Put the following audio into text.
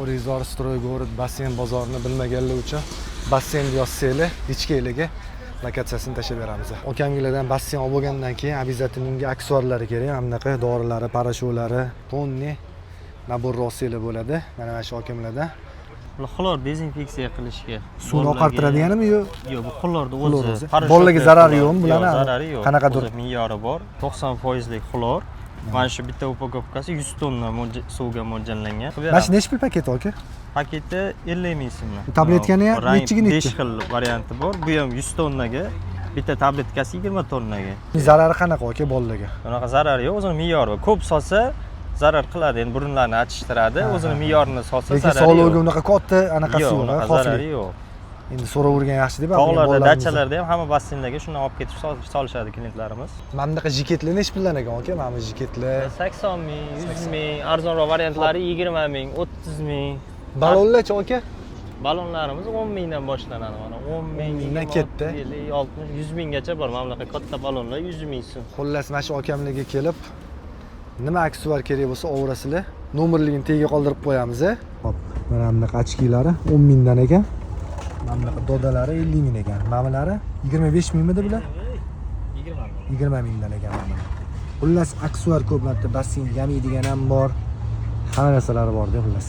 O'rizor Stroy город basseyn bozorini bilmaganlar uchun basseyn yozsanglar ichkaylarga lokatsiyasini tashlab beramiz. Okamgilardan basseyn olib bo'lgandan keyin обязательно unga aksesuarlari kerak. Mana bunaqa dorilari, parashutlari, tonni nabor rossiylar bo'ladi. Mana shu okamlardan. Xlor dezinfeksiya qilishga. Suvni oqartiradiganmi yo? Yo'q, bu xlorni o'zi. Bolalarga zarari yo'qmi bularni? Zarari yo'q. Qanaqadir me'yori bor. 90% lik xlor. Mana shu bitta upakovkasi 100 tonna suvga mo'ljallangan. Mana shu necha pul paketi aka? Paketi 50 ming so'm. Tabletkani ham nechiga nechi? 5 xil varianti bor. Bu ham 100 tonnaga, bitta tabletkasi 20 tonnaga. Zarari qanaqa aka bolalarga? Bunaqa zarari yo'q, o'zining me'yori bor. Ko'p solsa zarar qiladi, endi burunlarni achishtiradi, o'zining me'yorini solsa zarari yo'q. Lekin sog'lig'iga unaqa katta anaqasi yo'q, zarari yo'q. Endi so'ravergan yaxshi deb. Tog'larda, dachalarda ham hamma basseynlarga shundan olib ketib solishadi klientlarimiz. Mana bunaqa jiketlar necha puldan ekan aka? Mana bu jiketlar 80 ming, 100 ming, arzonroq variantlari 20 ming, 30 ming. Balonlarchi aka? Balonlarimiz 10 mingdan boshlanadi mana. 10 ming, 50, 60, 100 minggacha bor. Mana bunaqa katta balonlar 100 ming so'm. Xullas, mana shu akamlarga kelib nima aksesuar kerak bo'lsa olaverasizlar. Nomerligini tagiga qoldirib qo'yamiz. Hop, mana bunaqa ochkilari 10 mingdan ekan. Mana bunaqa dodalari 50 ming ekan. Mamlari 25 mingmi bular? 20 mingdan ekan mana. Xullas, aksesuar ko'p marta basseyn yamaydigan ham bor. Hamma narsalari bor-da xullas.